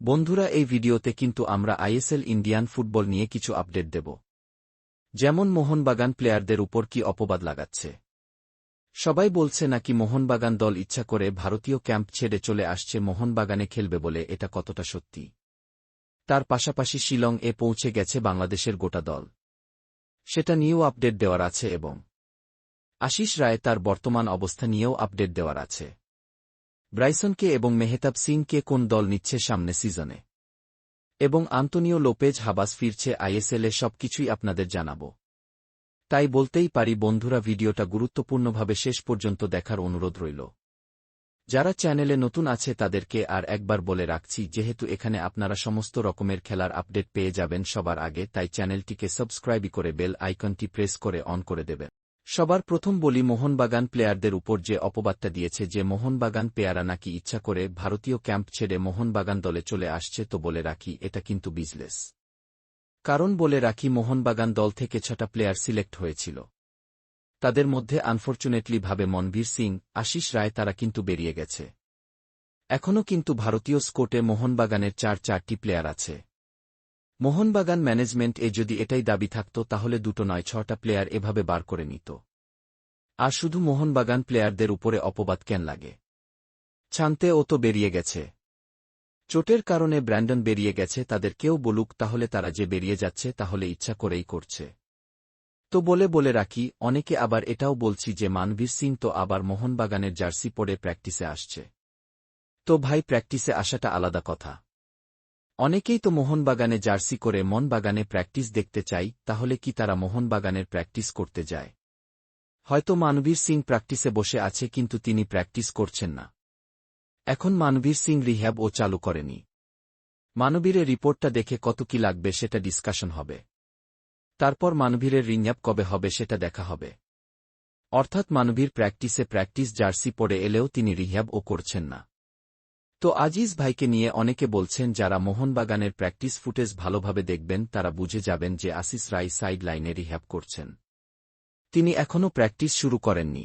বন্ধুরা, এই ভিডিওতে কিন্তু আমরা আইএসএল ইন্ডিয়ান ফুটবল নিয়ে কিছু আপডেট দেব। যেমন মোহনবাগান প্লেয়ারদের উপর কি অপবাদ লাগাচ্ছে। সবাই বলছে নাকি মোহনবাগান দল ইচ্ছা করে ভারতীয় ক্যাম্প ছেড়ে চলে আসছে মোহনবাগানে খেলবে বলে, এটা কতটা সত্যি? তার পাশাপাশি শিলং এ পৌঁছে গেছে বাংলাদেশের গোটা দল, সেটা নিয়েও আপডেট দেওয়ার আছে এবং আশিস রায় তার বর্তমান অবস্থা নিয়েও আপডেট দেওয়ার আছে। ব্রাইসনকে এবং মেহতাব সিংকে কোন দল নিচ্ছে সামনে সিজনে, এবং আন্তোনিও লোপেজ হাবাস ফিরছে আইএসএলে, সবকিছুই আপনাদের জানাব। তাই বলতেই পারি বন্ধুরা, ভিডিওটা গুরুত্বপূর্ণভাবে শেষ পর্যন্ত দেখার অনুরোধ রইল। যারা চ্যানেলে নতুন আছে তাদেরকে আর একবার বলে রাখছি, যেহেতু এখানে আপনারা সমস্ত রকমের খেলার আপডেট পেয়ে যাবেন সবার আগে, তাই চ্যানেলটিকে সাবস্ক্রাইব করে বেল আইকনটি প্রেস করে অন করে দেবেন। সবার প্রথম বলি, মোহনবাগান প্লেয়ারদের উপর যে অপবাদটা দিয়েছে যে মোহনবাগান প্লেয়াররা নাকি ইচ্ছা করে ভারতীয় ক্যাম্প ছেড়ে মোহনবাগান দলে চলে আসছে, তো বলে রাখি এটা কিন্তু বিজনেস। কারণ বলে রাখি, মোহনবাগান দল থেকে 6টা প্লেয়ার সিলেক্ট হয়েছিল, তাদের মধ্যে আনফরচুনেটলি ভাবে মনবীর সিং, আশিস রায় তারা কিন্তু বেরিয়ে গেছে। এখনও কিন্তু ভারতীয় স্কোটে মোহনবাগানের 4টি প্লেয়ার আছে। মোহনবাগান ম্যানেজমেন্ট যদি এটাই দাবি থাকত তাহলে 2 নয় 6টা প্লেয়ার এভাবে বার করে নিত। আর শুধু মোহনবাগান প্লেয়ারদের উপরে অপবাদ কেন লাগে? ছানতে ও তো বেরিয়ে গেছে, চোটের কারণে ব্র্যান্ডন বেরিয়ে গেছে, তাদের কেউ বলুক তাহলে তারা যে বেরিয়ে যাচ্ছে তাহলে ইচ্ছা করেই করছে। তো বলে রাখি, অনেকে আবার এটাও বলছি যে মানবীর সিং তো আবার মোহনবাগানের জার্সি পরে প্র্যাকটিসে আসছে। তো ভাই, প্র্যাকটিসে আসাটা আলাদা কথা। অনেকেই তো মোহনবাগানে জার্সি করে মনবাগানে প্র্যাকটিস দেখতে চাই, তাহলে কি তারা মোহনবাগানের প্র্যাকটিস করতে যায়? হয়তো মানবীর সিং প্র্যাকটিসে বসে আছে কিন্তু তিনি প্র্যাকটিস করছেন না। এখন মানবীর সিং রিহ্যাব ও চালু করেনি। মানবীরের রিপোর্টটা দেখে কত কি লাগবে সেটা ডিসকাশন হবে। তারপর মানবীরের রিহ্যাব কবে হবে সেটা দেখা হবে। অর্থাৎ মানবীর প্র্যাকটিস জার্সি পরে এলেও তিনি রিহ্যাব ও করছেন না। তো আজিজ ভাইকে নিয়ে অনেকে বলছেন, যারা মোহনবাগানের প্র্যাকটিস ফুটেজ ভালোভাবে দেখবেন তারা বুঝে যাবেন যে আশিস রায় সাইড লাইনে রিহ্যাব করছেন, তিনি এখনও প্র্যাকটিস শুরু করেননি।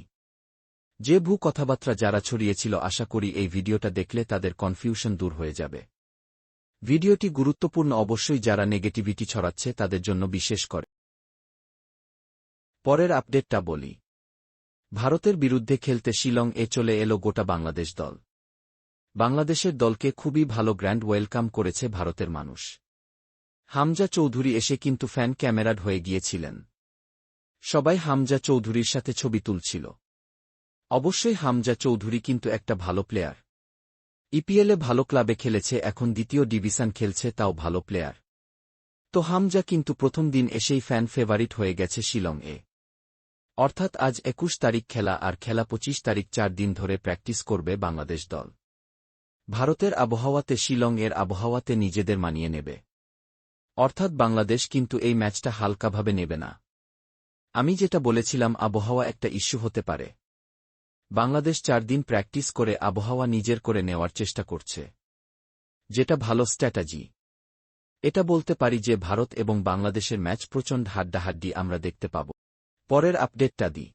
যে কথাবার্তা যারা ছড়িয়েছিল, আশা করি এই ভিডিওটা দেখলে তাদের কনফিউশন দূর হয়ে যাবে। ভিডিওটি গুরুত্বপূর্ণ অবশ্যই, যারা নেগেটিভিটি ছড়াচ্ছে তাদের জন্য বিশেষ করে। পরের আপডেটটা বলি, ভারতের বিরুদ্ধে খেলতে শিলং এ চলে এলো গোটা বাংলাদেশ দল। বাংলাদেশের দলকে খুবই ভালো গ্র্যান্ড ওয়েলকাম করেছে ভারতের মানুষ। হামজা চৌধুরী এসে কিন্তু ফ্যান ক্যামেরাড হয়ে গিয়েছিলেন। সবাই হামজা চৌধুরীর সাথে ছবি তুলছিল। অবশ্যই হামজা চৌধুরী কিন্তু একটা ভালো প্লেয়ার, ইপিএলে ভালো ক্লাবে খেলেছে, এখন দ্বিতীয় ডিভিশন খেলছে, তাও ভালো প্লেয়ার। তো হামজা কিন্তু প্রথম দিন এসেই ফ্যান ফেভারিট হয়ে গেছে শিলং এ। অর্থাৎ আজ 21 তারিখ খেলা, আর খেলা 25 তারিখ, 4 দিন ধরে প্র্যাকটিস করবে বাংলাদেশ দল। ভারতের আবহাওয়াতে শিলং এর আবহাওয়াতে নিজেদের মানিয়ে নেবে। অর্থাৎ বাংলাদেশ কিন্তু এই ম্যাচটা হালকাভাবে নেবে না। আমি যেটা বলেছিলাম, আবহাওয়া একটা ইস্যু হতে পারে। বাংলাদেশ 4 দিন প্র্যাকটিস করে আবহাওয়া নিজের করে নেওয়ার চেষ্টা করছে, যেটা ভালো স্ট্র্যাটেজি। এটা বলতে পারি যে ভারত এবং বাংলাদেশের ম্যাচ প্রচণ্ড হাড্ডাহাড্ডি আমরা দেখতে পাব। পরের আপডেটটা দিই,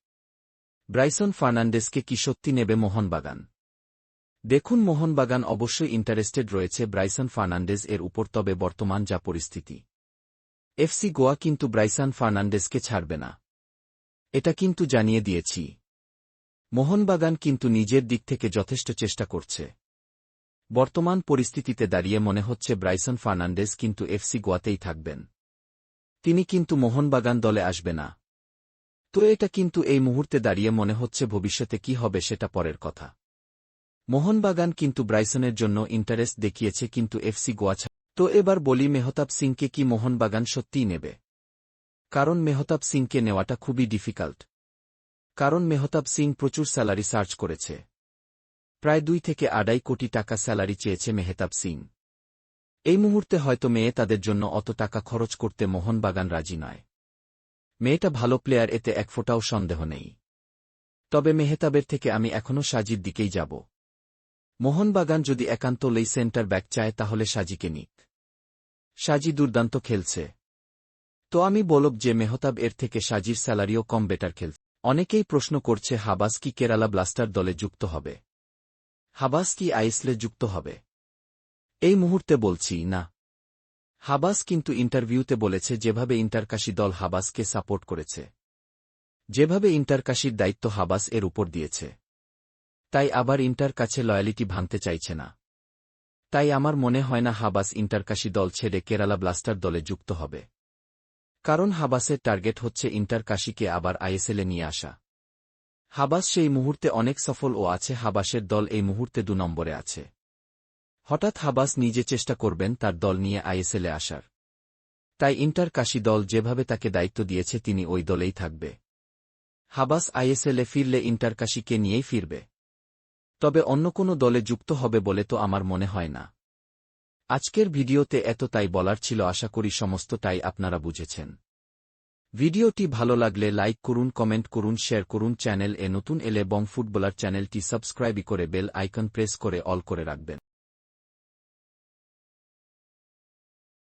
ব্রাইসন ফার্নান্ডেজকে কি সত্যি নেবে মোহনবাগান? দেখুন, মোহনবাগান অবশ্যই ইন্টারেস্টেড রয়েছে ব্রাইসন ফার্নান্ডেজ এর উপর, তবে বর্তমান যা পরিস্থিতি, এফসি গোয়া কিন্তু ব্রাইসন ফার্নান্ডেজকে ছাড়বে না, এটা কিন্তু জানিয়ে দিয়েছি। মোহনবাগান কিন্তু নিজের দিক থেকে যথেষ্ট চেষ্টা করছে। বর্তমান পরিস্থিতিতে দাঁড়িয়ে মনে হচ্ছে ব্রাইসন ফার্নান্ডেজ কিন্তু এফসি গোয়াতেই থাকবেন, তিনি কিন্তু মোহনবাগান দলে আসবে না। তো এটা কিন্তু এই মুহূর্তে দাঁড়িয়ে মনে হচ্ছে, ভবিষ্যতে কি হবে সেটা পরের কথা। মোহনবাগান কিন্তু ব্রাইসনের জন্য ইন্টারেস্ট দেখিয়েছে, কিন্তু এফসি গোয়া। তো এবার বলি, মেহতাব সিংকে কি মোহনবাগান সত্যিই নেবে? কারণ মেহতাব সিংকে নেওয়াটা খুবই ডিফিকাল্ট। কারণ মেহতাব সিং প্রচুর স্যালারি সার্চ করেছে, প্রায় 2 থেকে 2.5 কোটি টাকা স্যালারি চেয়েছে মেহতাব সিং। এই মুহূর্তে হয়তো মেয়ে তাদের জন্য অত টাকা খরচ করতে মোহনবাগান রাজি নয়। মেয়েটা ভালো প্লেয়ার, এতে এক ফোঁটাও সন্দেহ নেই। তবে মেহতাবের থেকে আমি এখনও সাজির দিকেই যাব। মোহনবাগান যদি একান্ত লেই সেন্টার ব্যাক চায় তাহলে সাজিকে নিক, সাজি দুর্দান্ত খেলছে। তো আমি বলব যে মেহতাব এর থেকে সাজির স্যালারিও কম, বেটার খেলছে। অনেকেই প্রশ্ন করছে, হাবাস কি কেরালা ব্লাস্টার দলে যুক্ত হবে? হাবাস কি আইএসএলে যুক্ত হবে? এই মুহূর্তে বলছি না। হাবাস কিন্তু ইন্টারভিউতে বলেছে যেভাবে ইন্টারকাশি দল হাবাসকে সাপোর্ট করেছে, যেভাবে ইন্টারকাশির দায়িত্ব হাবাস এর উপর দিয়েছে, তাই আবার ইন্টার কাছে লয়ালিটি ভাঙতে চাইছে না। তাই আমার মনে হয় না হাবাস ইন্টারকাশি দল ছেড়ে কেরালা ব্লাস্টার দলে যুক্ত হবে। কারণ হাবাসের টার্গেট হচ্ছে ইন্টারকাশিকে আবার আইএসএলে নিয়ে আসা। হাবাস সেই মুহূর্তে অনেক সফল ও আছে, হাবাসের দল এই মুহূর্তে 2 নম্বরে আছে। হঠাৎ হাবাস নিজে চেষ্টা করবেন তার দল নিয়ে আইএসএলে আসার। তাই ইন্টারকাশি দল যেভাবে তাকে দায়িত্ব দিয়েছে তিনি ওই দলেই থাকবে। হাবাস আইএসএলে ফিরলে ইন্টারকাশিকে নিয়েই ফিরবে, তবে অন্য কোনো দলে যুক্ত হবে বলে তো আমার মনে হয় না। আজকের ভিডিওতে তাই বলার ছিল, আশা করি সমস্তটাই আপনারা বুঝেছেন। ভিডিওটি ভালো লাগলে লাইক করুন, কমেন্ট করুন, শেয়ার করুন। চ্যানেল নতুন এলে বং ফুটবলার চ্যানেলটি সাবস্ক্রাইব করে বেল আইকন প্রেস করে অল করে রাখবেন।